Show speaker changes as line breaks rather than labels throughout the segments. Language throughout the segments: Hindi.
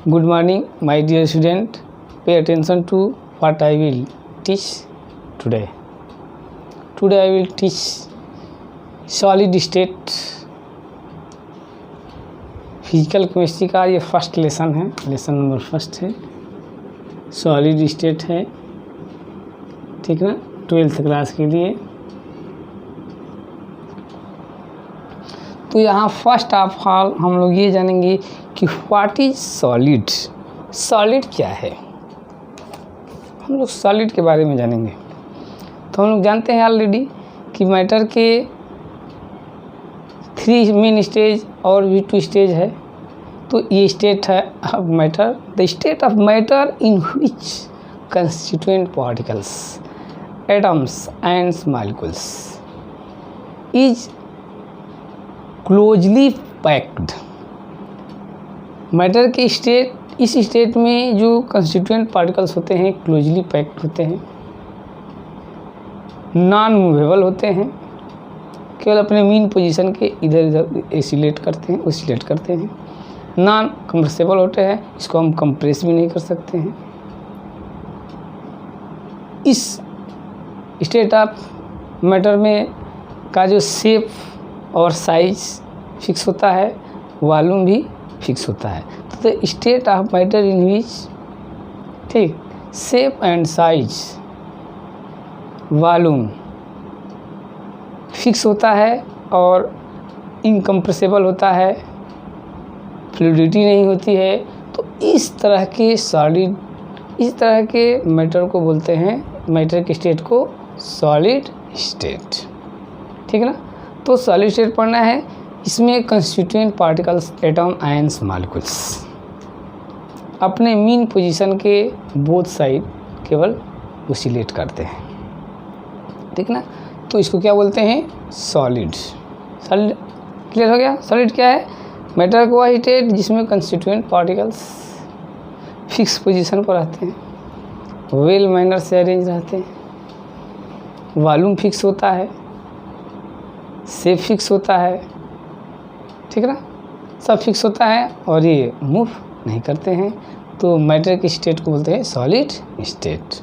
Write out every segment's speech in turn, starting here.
Good morning, my dear student. Pay attention to what I will teach today. Today I will teach solid state physical chemistry का ये फर्स्ट लेसन है, लेसन नंबर फर्स्ट है, सॉलिड स्टेट है, ठीक ना, 12th क्लास के लिए। तो यहाँ फर्स्ट ऑफ ऑल हम लोग ये जानेंगे कि व्हाट इज सॉलिड। सॉलिड क्या है, हम लोग सॉलिड के बारे में जानेंगे। तो हम लोग जानते हैं ऑलरेडी कि मैटर के 3 मेन स्टेज और भी 2 स्टेज है। तो ये स्टेट है of matter, the state of matter in which constituent particles, atoms and molecules is closely packed. Matter के स्टेट, इस स्टेट में जो कंस्टिट्यूएंट पार्टिकल्स होते हैं क्लोजली पैक्ड होते हैं, नॉन मूवेबल होते हैं, केवल अपने मीन पोजीशन के इधर उधर एसिलेट करते हैं, नॉन कंप्रेसिबल होते हैं, इसको हम कंप्रेस भी नहीं कर सकते हैं। इस स्टेट ऑफ मैटर में का जो शेप और साइज फिक्स होता है, वॉल्यूम भी फिक्स होता है। तो the state of matter in which, ठीक, shape and size volume fix होता है और इनकम्प्रेसिबल होता है, फ्लूइडिटी नहीं होती है। तो इस तरह के सॉलिड, इस तरह के मैटर को बोलते हैं, मैटर के स्टेट को सॉलिड स्टेट, ठीक है ना। तो सॉलिड स्टेट पढ़ना है, इसमें constituent particles, atom, ions, molecules अपने मीन पोजीशन के बोथ साइड केवल ओसिलेट करते हैं, ठीक ना। तो इसको क्या बोलते हैं, सॉलिड। सॉलिड क्लियर हो गया। सॉलिड क्या है, मैटर को वह स्टेट जिसमें कंस्टिट्यूएंट पार्टिकल्स फिक्स पोजीशन पर रहते हैं, वेल मैनर से अरेंज रहते हैं, वॉल्यूम फिक्स होता है, शेप फिक्स होता है, ठीक है ना, सब फिक्स होता है और ये मूव नहीं करते हैं। तो मैटर की स्टेट को बोलते हैं सॉलिड स्टेट।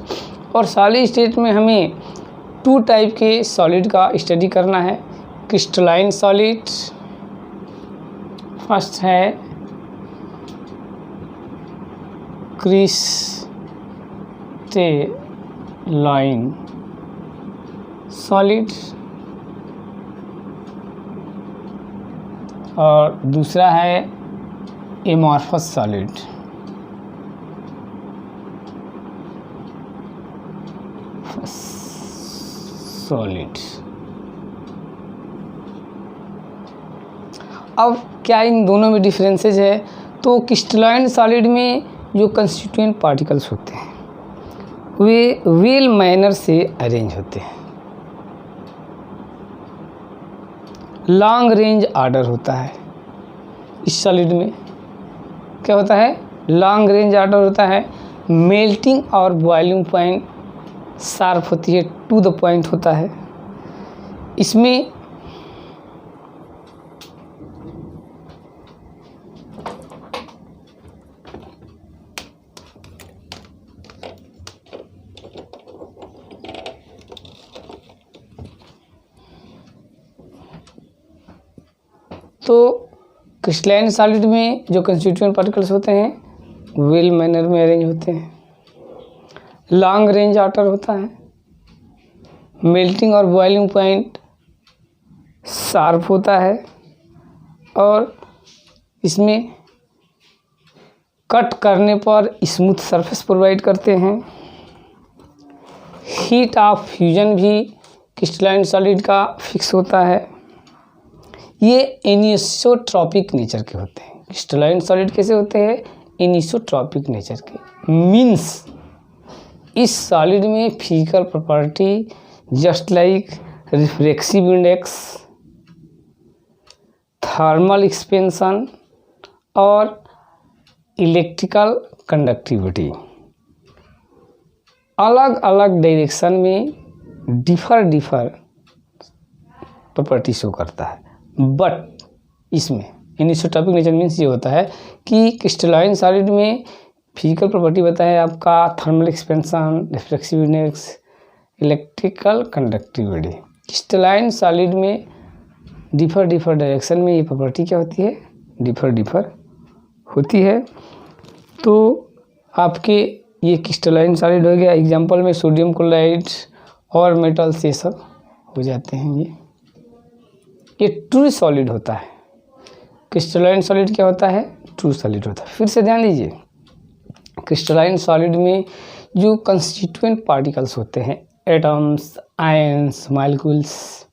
और सॉलिड स्टेट में हमें 2 टाइप के सॉलिड का स्टडी करना है। क्रिस्टलाइन सॉलिड फर्स्ट है, क्रिस्टलाइन सॉलिड, और दूसरा है एमॉर्फस सॉलिड। अब क्या इन दोनों में डिफरेंसेस है। तो क्रिस्टलाइन सॉलिड में जो कंस्टिट्यूएंट पार्टिकल्स होते हैं वे वेल मैनर से अरेंज होते हैं, लॉन्ग रेंज ऑर्डर होता है। इस सॉलिड में क्या होता है, लॉन्ग रेंज ऑर्डर होता है, मेल्टिंग और बॉइलिंग पॉइंट शार्प होती है, टू द पॉइंट होता है। इसमें तो क्रिस्टलाइन सॉलिड में जो कंस्टिट्यूएंट पार्टिकल्स होते हैं वेल मैनर में अरेंज होते हैं, लॉन्ग रेंज ऑर्डर होता है, मेल्टिंग और बॉइलिंग पॉइंट शार्प होता है, और इसमें कट करने पर स्मूथ सरफेस प्रोवाइड करते हैं। हीट ऑफ फ्यूजन भी क्रिस्टलाइन सॉलिड का फिक्स होता है। ये एनिसोट्रॉपिक नेचर के होते हैं। क्रिस्टलाइन सॉलिड कैसे होते हैं, एनिसोट्रॉपिक नेचर के, मीन्स इस सॉलिड में physical property just like refractive index, thermal expansion और इलेक्ट्रिकल कंडक्टिविटी अलग अलग डायरेक्शन में डिफर प्रॉपर्टी शो करता है। बट इसमें एनिसोट्रॉपिक नेचर मीन्स ये होता है कि क्रिस्टलाइन सॉलिड में फिजिकल प्रॉपर्टी बताया है आपका thermal expansion, reflexive index, electrical conductivity. Crystalline solid में डिफर डायरेक्शन में ये प्रॉपर्टी क्या होती है, डिफर होती है। तो आपके ये क्रिस्टलाइन सॉलिड हो गया। एग्जांपल में सोडियम क्लोराइड और मेटल्स ये सब हो जाते हैं। ये ट्रू सॉलिड होता है। क्रिस्टलाइन सॉलिड क्या होता है, ट्रू सॉलिड होता है। फिर से ध्यान दीजिए, क्रिस्टलाइन सॉलिड में जो कंस्टिट्यूएंट पार्टिकल्स होते हैं, atoms, ions, molecules,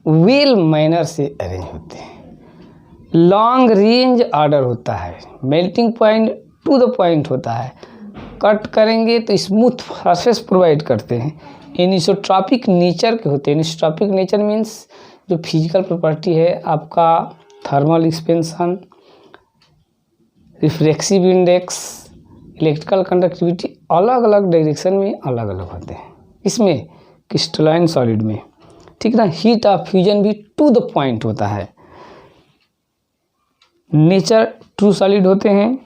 well manner से अरेंज होते हैं। लॉन्ग रेंज ऑर्डर होता है। Melting point two the point होता है। कट करेंगे तो स्मूथ सरफेस प्रोवाइड करते हैं। एनिसोट्रॉपिक नेचर के होते हैं। एनिसोट्रॉपिक नेचर मीन्स जो फिजिकल प्रॉपर्टी है आपका thermal expansion, reflexive index, electrical conductivity अलग अलग डायरेक्शन में अलग अलग होते हैं इसमें क्रिस्टलाइन सॉलिड में, ठीक ना। हीट ऑफ फ्यूजन भी टू द पॉइंट होता है। नेचर ट्रू सॉलिड होते हैं।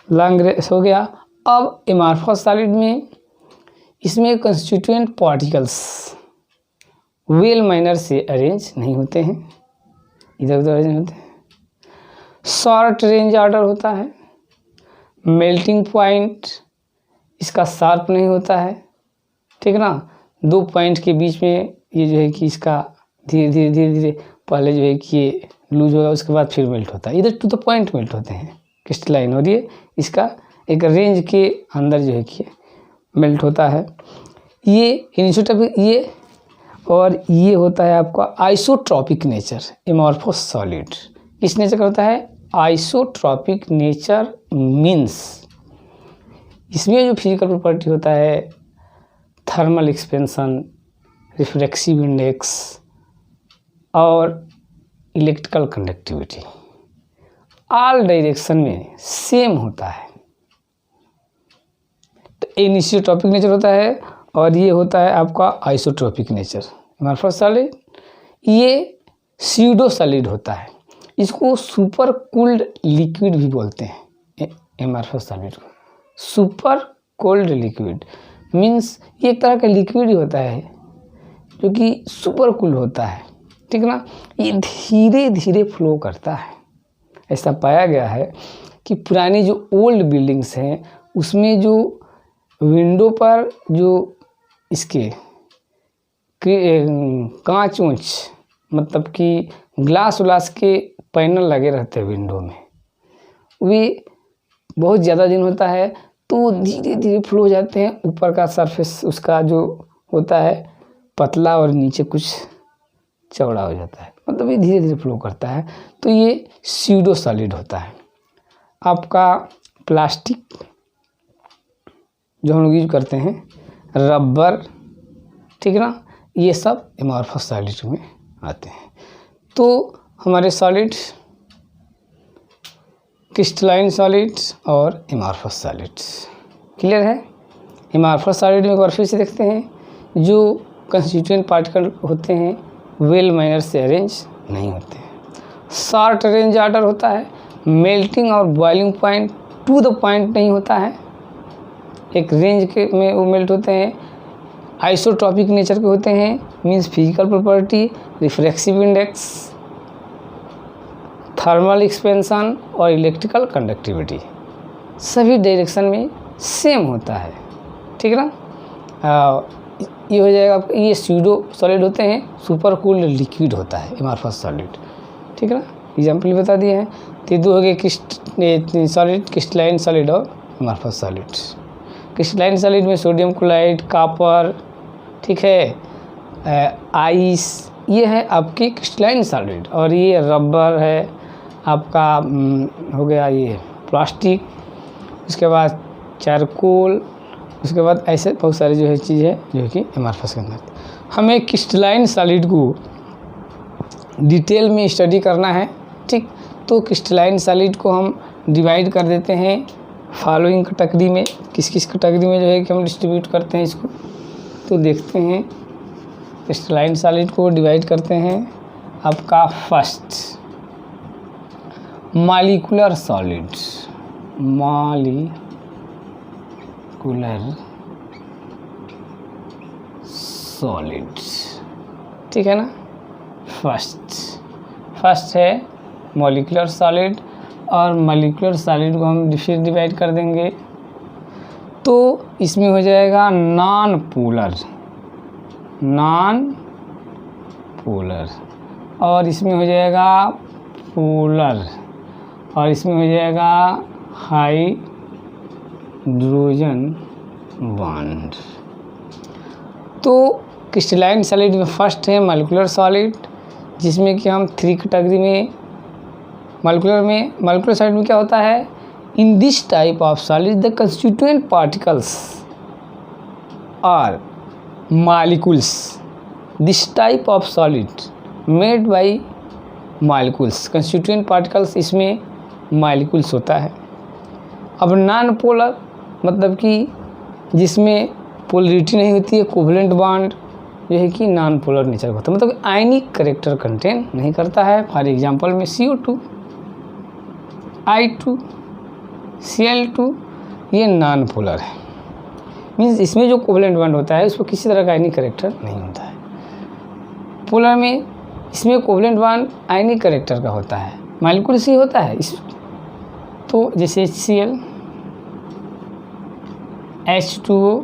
लॉन्ग रेस हो गया। अब एमॉर्फस सॉलिड में इसमें कंस्टिट्यूएंट पार्टिकल्स वेल मैनर से अरेंज नहीं होते हैं, इधर उधर अरेंज होते हैं। शॉर्ट रेंज ऑर्डर होता है। मेल्टिंग पॉइंट इसका शार्प नहीं होता है, ठीक ना। दो पॉइंट के बीच में ये जो है कि इसका धीरे धीरे पहले जो है कि ये लूज होगा, उसके बाद फिर मेल्ट होता है। इधर टू द पॉइंट मेल्ट होते हैं क्रिस्टलाइन, और ये इसका एक रेंज के अंदर जो है कि मेल्ट होता है। ये एनिसोट्रॉपिक, ये और ये होता है आपका आइसोट्रॉपिक नेचर, एमॉर्फस सॉलिड। किस नेचर का होता है, आइसोट्रॉपिक नेचर मीन्स इसमें जो फिजिकल प्रॉपर्टी होता है थर्मल एक्सपेंशन, रिफ्लेक्सिव इंडेक्स और इलेक्ट्रिकल कंडक्टिविटी ऑल डायरेक्शन में सेम होता है। तो एनिसोट्रॉपिक नेचर होता है और ये होता है आपका आइसोट्रॉपिक नेचर। एमॉर्फस सॉलिड ये स्यूडो सॉलिड होता है। इसको सुपर कूल्ड लिक्विड भी बोलते हैं। एमॉर्फस सॉलिड को सुपर कोल्ड लिक्विड मीन्स ये एक तरह का लिक्विड ही होता है जो कि सुपर कूल होता है, ठीक ना। ये धीरे धीरे फ्लो करता है। ऐसा पाया गया है कि पुरानी जो ओल्ड बिल्डिंग्स हैं उसमें जो विंडो पर जो इसके कांच ऊँच मतलब कि ग्लास व्लास के पैनल लगे रहते हैं विंडो में, वे बहुत ज़्यादा दिन होता है तो धीरे धीरे फ्लो हो जाते हैं। ऊपर का सरफेस उसका जो होता है पतला और नीचे कुछ चौड़ा हो जाता है, मतलब ये धीरे धीरे फ्लो करता है। तो ये स्यूडो सॉलिड होता है। आपका प्लास्टिक जो हम लोग यूज करते हैं, रबर, ठीक ना, ये सब एमॉर्फस सॉलिड में आते हैं। तो हमारे सॉलिड क्रिस्टलाइन सॉलिड और एमॉर्फस सॉलिड क्लियर है। एमॉर्फस सॉलिड में एक बार फिर से देखते हैं, जो कंस्टिट्यूएंट पार्टिकल होते हैं वेल मैनर से अरेंज नहीं होते हैं। शॉर्ट रेंज ऑर्डर होता है। मेल्टिंग और boiling point two the point नहीं होता है, एक रेंज के में वो मेल्ट होते हैं। आइसोट्रॉपिक नेचर के होते हैं means physical property, reflexive index, thermal expansion और इलेक्ट्रिकल कंडक्टिविटी सभी डायरेक्शन में सेम होता है, ठीक ना। ये हो जाएगा आपका, ये स्यूडो सॉलिड होते हैं। सुपर कूल्ड लिक्विड होता है एमॉर्फस सॉलिड, ठीक है ना। एग्जाम्पल बता दिए हैं। तो दो हो गए सॉलिड, क्रिस्टलाइन सॉलिड और एमॉर्फस सॉलिड। क्रिस्टलाइन सॉलिड में सोडियम क्लोराइड, कॉपर, ठीक है, आइस, ये है आपकी क्रिस्टलाइन सॉलिड। और ये रबर है आपका, हो गया ये प्लास्टिक, उसके बाद चारकोल, उसके बाद ऐसे बहुत सारे जो है चीज़ है जो कि एमॉर्फस के अंदर। हमें क्रिस्टलाइन सॉलिड को डिटेल में स्टडी करना है, ठीक। तो क्रिस्टलाइन सॉलिड को हम डिवाइड कर देते हैं फॉलोइंग कैटेगरी में। किस किस कैटेगरी में जो है कि हम डिस्ट्रीब्यूट करते हैं इसको, तो देखते हैं। क्रिस्टलाइन सॉलिड को डिवाइड करते हैं आपका first molecular solid, molecular solids, ठीक है ना। फर्स्ट है मॉलिक्यूलर सॉलिड, और मॉलिक्यूलर सॉलिड को हम फिर डिवाइड कर देंगे तो इसमें हो जाएगा नॉन पोलर, और इसमें हो जाएगा पोलर, और इसमें हो जाएगा हाइड्रोजन बॉन्ड। तो क्रिस्टलाइन सॉलिड में फर्स्ट है मॉलिक्यूलर सॉलिड, जिसमें कि हम 3 कैटेगरी में मॉलिक्यूलर सॉलिड में क्या होता है, in this type of solid the constituent particles are molecules, this type of solid made by molecules, constituent particles इसमें मॉलिक्यूल्स होता है। अब नॉन पोलर मतलब कि जिसमें पोलरिटी नहीं होती है, कोवलेंट बॉन्ड जो है कि नॉन पोलर नेचर का होता है, मतलब आयनिक करेक्टर कंटेन नहीं करता है। फॉर एग्जांपल में CO2, I2, Cl2 ये नॉन पोलर है, मीन्स इसमें जो कोवलेंट बॉन्ड होता है उसको किसी तरह का आयनिक करेक्टर नहीं होता है। पोलर में इसमें कोवलेंट बॉन्ड आयनिक करेक्टर का होता है, मॉलिक्यूल्स ही होता है इस, तो जैसे HCl, H2O,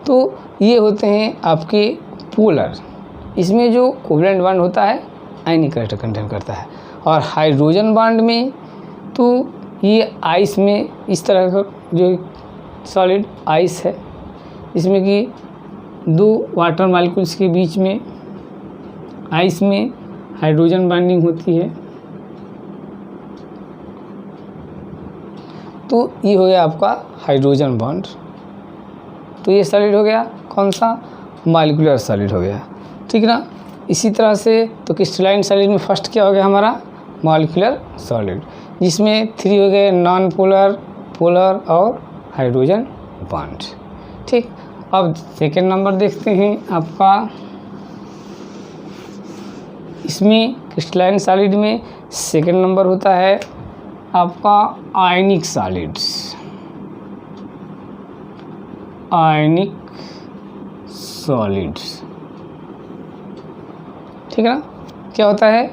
तो ये होते हैं आपके पोलर, इसमें जो कोवलेंट बॉन्ड होता है आयनिक करेक्टर कंटेन करता है। और हाइड्रोजन बॉन्ड में तो ये आइस में इस तरह का जो सॉलिड आइस है, इसमें कि 2 वाटर मॉलिक्यूल्स के बीच में आइस में हाइड्रोजन बॉन्डिंग होती है, तो ये हो गया आपका हाइड्रोजन बॉन्ड। तो ये सॉलिड हो गया कौन सा, मॉलिक्यूलर सॉलिड हो गया, ठीक ना। इसी तरह से तो क्रिस्टलाइन सॉलिड में फर्स्ट क्या हो गया हमारा, मॉलिक्यूलर सॉलिड, जिसमें 3 हो गए नॉन पोलर, पोलर और हाइड्रोजन बॉन्ड, ठीक। अब सेकेंड नंबर देखते हैं आपका, इसमें क्रिस्टलाइन सॉलिड में सेकेंड नंबर होता है आपका आयनिक सॉलिड्स, आयनिक सॉलिड्स, ठीक है ना। क्या होता है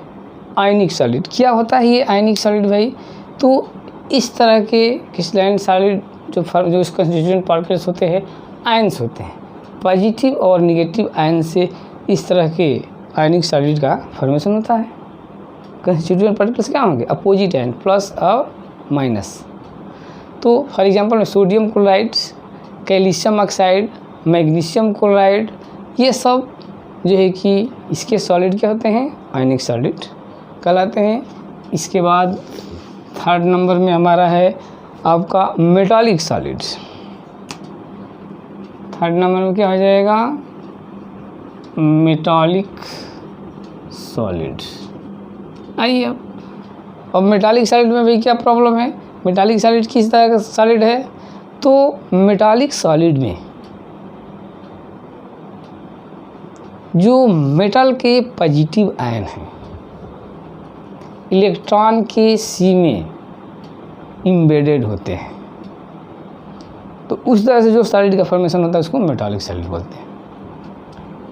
आयनिक सॉलिड, क्या होता है ये आयनिक सॉलिड भाई, तो इस तरह के क्रिस्टलाइन सॉलिड जो इसका कंस्टिट्यूएंट पार्टिकल्स होते हैं आयंस होते हैं, पॉजिटिव और निगेटिव आयन से इस तरह के आयनिक सॉलिड का फॉर्मेशन होता है। कंस्टिट्यूएंट पार्टिकल्स क्या होंगे, अपोजिट आयन, प्लस और माइनस। तो फॉर एग्जांपल में sodium chloride, calcium oxide, magnesium chloride, ये सब जो है कि इसके सॉलिड क्या होते हैं, आयनिक सॉलिड कहलाते हैं। इसके बाद थर्ड नंबर में हमारा है आपका मेटालिक सॉलिड। थर्ड नंबर में क्या हो जाएगा, मेटालिक सॉलिड। आइए अब मेटालिक सॉलिड में भी क्या प्रॉब्लम है, मेटालिक सॉलिड किस तरह का सॉलिड है, तो मेटालिक सॉलिड में जो मेटल के पॉजिटिव आयन हैं इलेक्ट्रॉन के सी में इम्बेडेड होते हैं, तो उस तरह से जो सॉलिड का फॉर्मेशन होता है उसको मेटालिक सॉलिड बोलते हैं।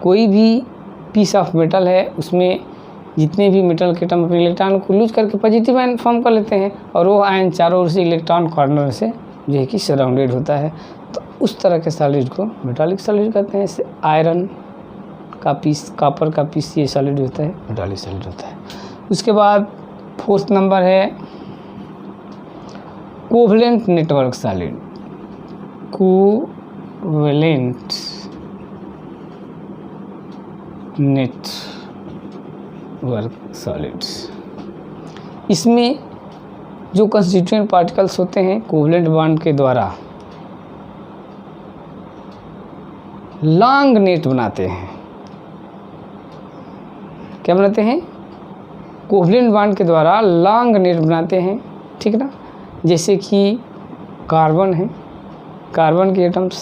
कोई भी पीस ऑफ मेटल है उसमें जितने भी मेटल के एटम अपने इलेक्ट्रॉन को लूज करके पॉजिटिव आयन फॉर्म कर लेते हैं, और वो आयन चारों ओर से इलेक्ट्रॉन कॉर्नर से जो है कि सराउंडेड होता है, तो उस तरह के सॉलिड को मेटालिक सॉलिड कहते हैं। इससे आयरन का पीस, कॉपर का पीस, ये सॉलिड होता है, मेटालिक सॉलिड होता है। उसके बाद फोर्थ नंबर है covalent network solid, covalent network solids. इसमें जो कंस्टिट्यूएंट पार्टिकल्स होते हैं कोवलेंट बॉन्ड के द्वारा लॉन्ग नेट बनाते हैं। क्या बनाते हैं, कोवलेंट बॉन्ड के द्वारा लॉन्ग नेट बनाते हैं, ठीक ना। जैसे कि कार्बन है, कार्बन के एटम्स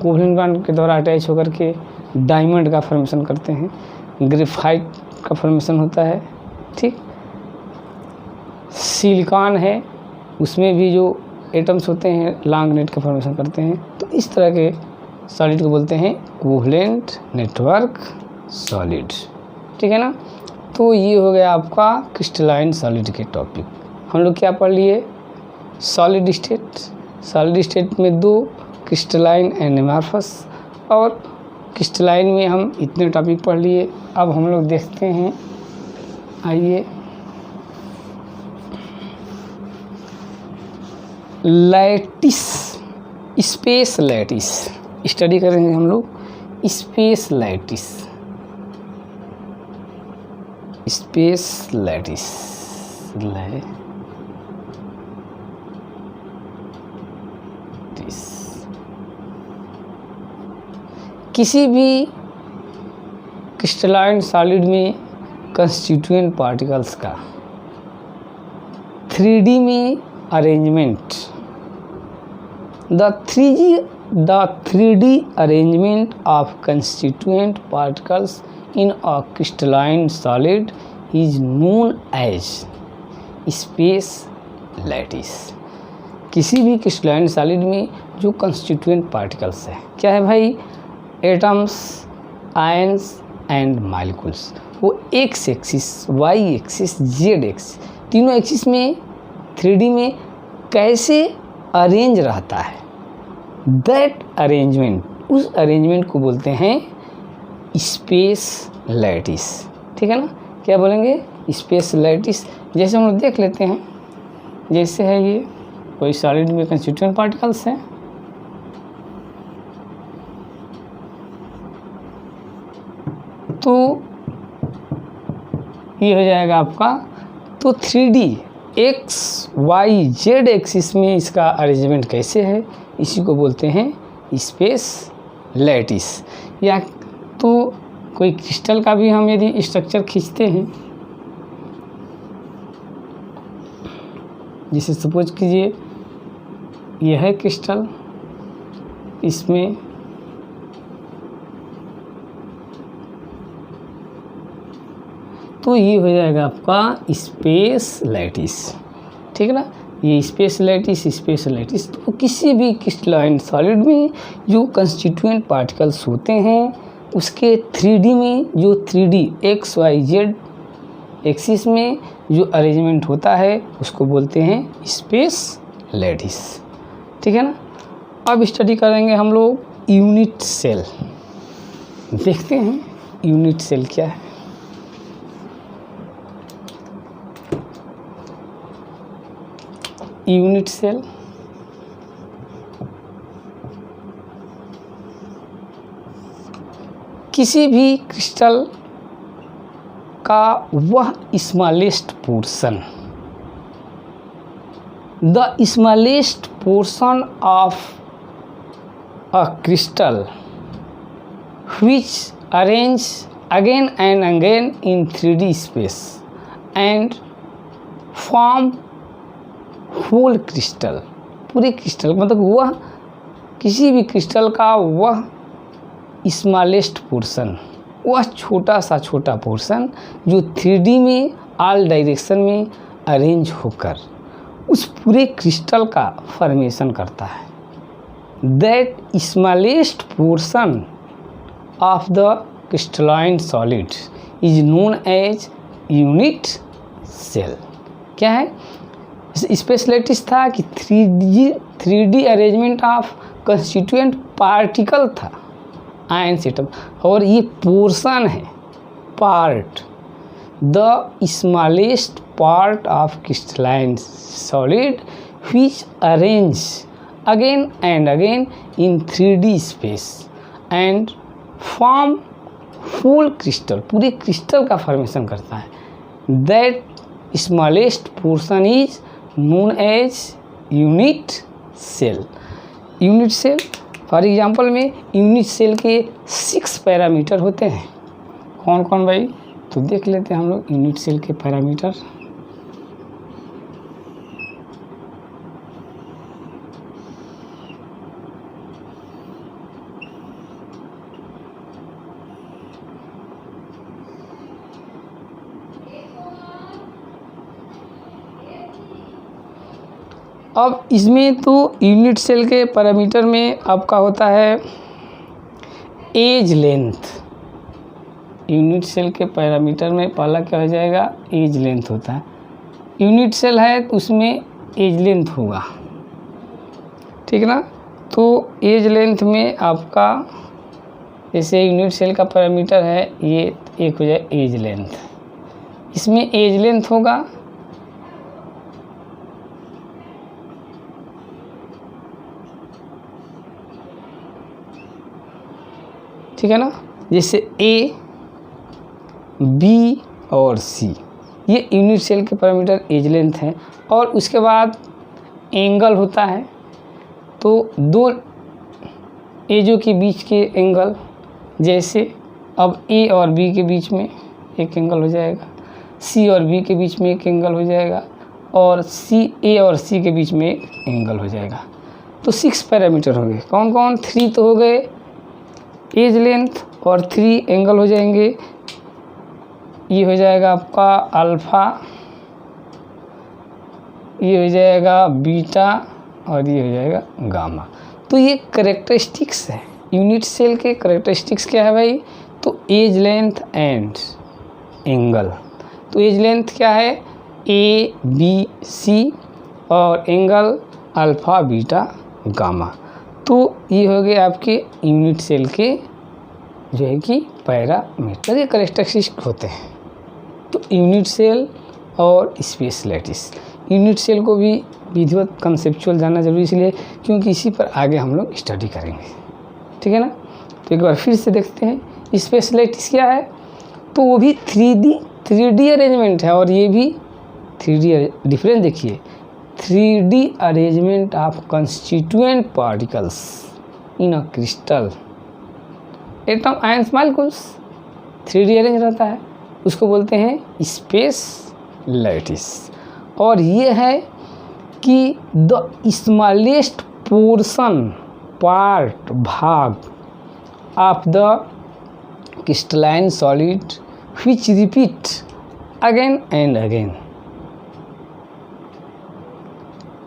कोवलेंट बॉन्ड के द्वारा अटैच होकर के डायमंड का फॉर्मेशन करते हैं। ग्रेफाइट का फॉर्मेशन होता है, ठीक। सिलिकॉन है, उसमें भी जो एटम्स होते हैं लॉन्ग नेट का फॉर्मेशन करते हैं। तो इस तरह के सॉलिड को बोलते हैं कोवलेंट नेटवर्क सॉलिड, ठीक है ना। तो ये हो गया आपका क्रिस्टलाइन सॉलिड के टॉपिक। हम लोग क्या पढ़ लिए? Solid state. सॉलिड स्टेट में 2 क्रिस्टलाइन एंड एमॉर्फस, और क्रिस्टलाइन में हम इतने टॉपिक पढ़ लिए। अब हम लोग देखते हैं, आइए लैटिस, स्पेस लैटिस स्टडी करेंगे हम लोग। स्पेस लैटिस, स्पेस लैटिस किसी भी क्रिस्टलाइन सॉलिड में कंस्टिट्यूएंट पार्टिकल्स का 3D में arrangement, the 3D arrangement of constituent particles in a crystalline solid is known as space lattice। किसी भी क्रिस्टलाइन सॉलिड में जो कंस्टिट्यूएंट पार्टिकल्स है, क्या है भाई? एटम्स, आयंस एंड मॉलिक्यूल्स, वो X axis, Y axis, Z axis, तीनों एक्सिस में 3D में कैसे अरेंज रहता है, दैट अरेंजमेंट, उस अरेंजमेंट को बोलते हैं स्पेस लैटिस, ठीक है ना। क्या बोलेंगे? Space lattice. जैसे हम लोग देख लेते हैं, जैसे है ये कोई सॉलिड में कंस्टिट्यूएंट पार्टिकल्स हैं, तो ये हो जाएगा आपका, तो 3D x Y Z axis में इसका अरेंजमेंट कैसे है, इसी को बोलते हैं स्पेस लैटिस। या तो कोई क्रिस्टल का भी हम यदि स्ट्रक्चर खींचते हैं, जिसे सपोज कीजिए यह है क्रिस्टल, इसमें तो ये हो जाएगा आपका स्पेस लैटिस, ठीक है ना। ये स्पेस लैटिस। तो किसी भी क्रिस्टलाइन सॉलिड में जो कंस्टिट्यूएंट पार्टिकल्स होते हैं, उसके 3D में जो 3D x Y Z axis में जो अरेंजमेंट होता है, उसको बोलते हैं स्पेस लैटिस, ठीक है ना। अब स्टडी करेंगे हम लोग यूनिट सेल। देखते हैं यूनिट सेल क्या है। यूनिट सेल किसी भी क्रिस्टल का वह smallest portion, the smallest portion of a crystal which arrange again and again in 3D space and form whole crystal। पूरे क्रिस्टल मतलब वह किसी भी क्रिस्टल का वह स्मॉलेस्ट पोर्शन, वह छोटा सा छोटा पोर्शन जो 3D में ऑल डायरेक्शन में अरेंज होकर उस पूरे क्रिस्टल का फॉर्मेशन करता है। That smallest portion of the crystalline solid is known as unit cell। क्या है? स्पेस लैटिस था कि 3D arrangement of constituent particle था, आयन एटम, और ये पोर्शन है, part, the smallest part of crystalline solid which arrange again and again in 3D space and form full crystal, पूरे क्रिस्टल का फॉर्मेशन करता है। That smallest portion is known as unit cell. Unit cell for example में यूनिट सेल के 6 पैरामीटर होते हैं। कौन कौन भाई? तो देख लेते हैं हम लोग यूनिट सेल के पैरामीटर। अब इसमें तो यूनिट सेल के पैरामीटर में आपका होता है एज लेंथ। यूनिट सेल के पैरामीटर में पहला क्या हो जाएगा, एज लेंथ होता है। यूनिट सेल है तो उसमें एज लेंथ होगा, ठीक ना। तो एज लेंथ में आपका जैसे यूनिट सेल का पैरामीटर है ये एक हो जाए एज लेंथ, इसमें एज लेंथ होगा ठीक है ना। जैसे ए, बी और सी ये यूनिट सेल के पैरामीटर एज लेंथ हैं। और उसके बाद एंगल होता है, तो दो एजों के बीच के एंगल, जैसे अब ए और बी के बीच में एक एंगल हो जाएगा, सी और बी के बीच में एक एंगल हो जाएगा, और सी ए और सी के बीच में एक एंगल हो जाएगा। तो 6 पैरामीटर हो गए। कौन कौन? 3 तो हो गए एज लेंथ, और 3 एंगल हो जाएंगे। ये हो जाएगा आपका अल्फ़ा, ये हो जाएगा बीटा, और ये हो जाएगा गामा। तो ये करेक्टरिस्टिक्स है यूनिट सेल के। करेक्टरिस्टिक्स क्या है भाई? तो एज लेंथ एंड एंगल। तो एज लेंथ क्या है? ए बी सी, और एंगल अल्फ़ा बीटा गामा। तो ये हो गए आपके यूनिट सेल के जो है कि पैरामीटर, ये करेक्टरिस्टिक्स होते हैं। तो यूनिट सेल और स्पेस लैटिस, यूनिट सेल को भी विधिवत कंसेप्चुअल जानना जरूरी इसलिए क्योंकि इसी पर आगे हम लोग स्टडी करेंगे, ठीक है ना। तो एक बार फिर से देखते हैं स्पेस लैटिस क्या है। तो वो भी 3D अरेंजमेंट है, और ये भी 3D। डिफरेंस देखिए, 3D arrangement of constituent particles in a crystal, atom ions molecules 3D arrange रहता है, उसको बोलते हैं स्पेस लैटिस। और ये है कि द स्मॉलेस्ट पोर्शन पार्ट भाग of the crystalline solid which repeat again and again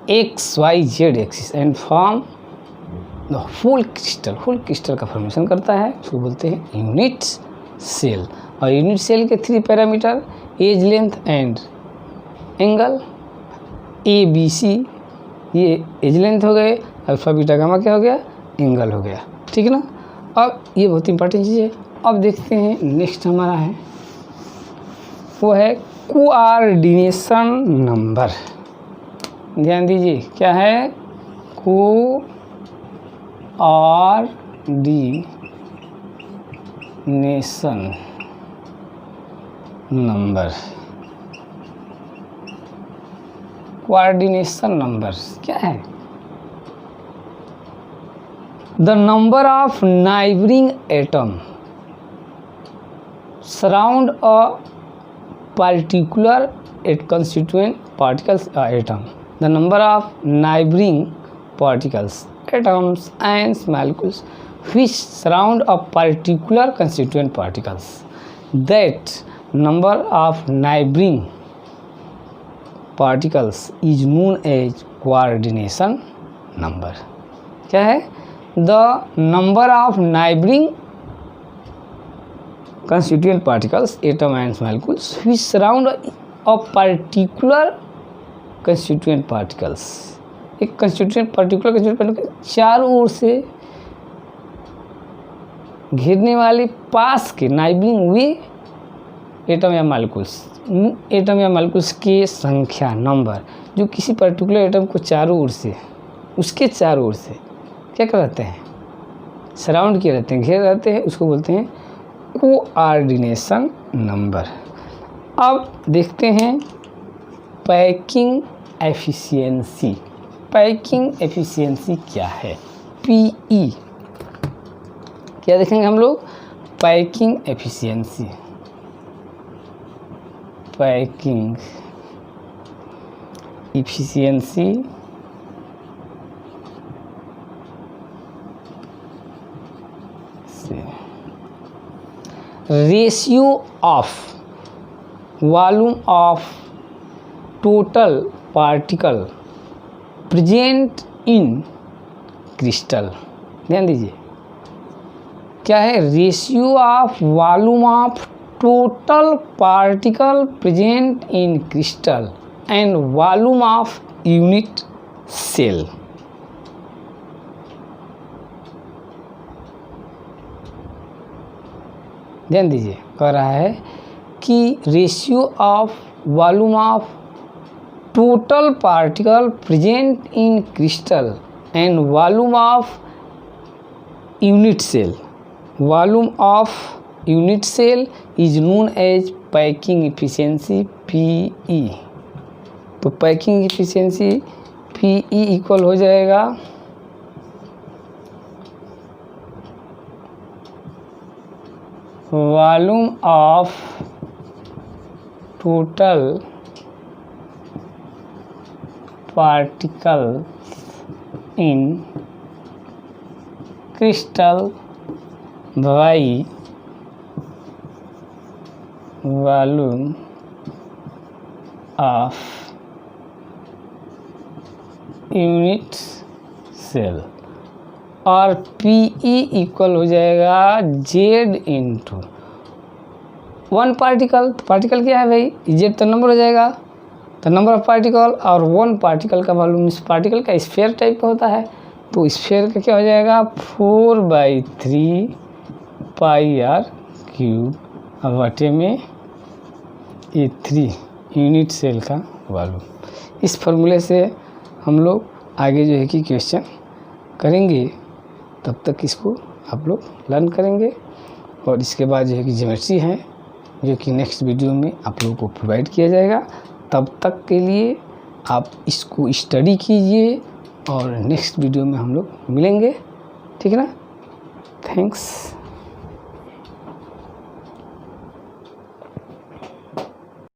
X Y Z axis and form the whole crystal का फॉर्मेशन करता है, उसको बोलते हैं यूनिट सेल। और यूनिट सेल के 3 parameter edge length and angle, A B C ये एज लेंथ हो गए, अल्फ़ा बीटा गामा क्या हो गया? एंगल हो गया, ठीक है ना। अब ये बहुत इंपॉर्टेंट चीज़ है। अब देखते हैं नेक्स्ट हमारा है वो है कोऑर्डिनेशन नंबर। ध्यान दीजिए क्या है? Coordination number. कोऑर्डिनेशन नंबर क्या है? The number of neighbouring atom surround a particular constituent particles atom. The number of neighboring particles, atoms and molecules which surround a particular constituent particles. That number of neighboring particles is known as coordination number. क्या है? The number of neighboring constituent particles, atom and molecules which surround a particular constituent particles. एक constituent particle चारों ओर से घेरने वाले पास के नाइबरिंग हुए एटम या मालिक्यूल्स, एटम या मालिक्यूल्स की संख्या नंबर जो किसी पर्टिकुलर एटम को चारों ओर से, उसके चारों ओर से क्या कर रहते हैं? सराउंड किए रहते हैं, घेर रहते हैं, उसको बोलते हैं कोऑर्डिनेशन नंबर। अब देखते हैं पैकिंग एफिशिएंसी। पैकिंग एफिशिएंसी क्या है? पीई क्या देखेंगे हम लोग? Packing efficiency. Packing efficiency ratio of volume of total particle present in crystal. ध्यान दीजिए, क्या है? Ratio of volume of total particle present in crystal and volume of unit cell. ध्यान दीजिए, कह रहा है कि ratio of volume of total particle present in crystal and volume of unit cell. Volume of unit cell is known as packing efficiency PE। तो पैकिंग एफिशिएंसी PE इक्वल हो जाएगा volume of total particle in crystal by volume of unit cell. और PE इक्वल हो जाएगा Z इंटू वन पार्टिकल। तो पार्टिकल क्या है भाई? Z तो नंबर हो जाएगा, तो नंबर ऑफ पार्टिकल, और वन पार्टिकल का वॉल्यूम इस पार्टिकल का स्फीयर टाइप का होता है, तो स्फीयर का क्या हो जाएगा? 4/3 πr³ अब बटे में ये 3 यूनिट सेल का वॉल्यूम। इस फॉर्मूले से हम लोग आगे जो है कि क्वेश्चन करेंगे, तब तक इसको आप लोग लर्न करेंगे। और इसके बाद जो है कि ज्योमेट्री है जो कि नेक्स्ट वीडियो में आप लोगों को प्रोवाइड किया जाएगा। तब तक के लिए आप इसको स्टडी कीजिए और नेक्स्ट वीडियो में हम लोग मिलेंगे, ठीक है ना? थैंक्स।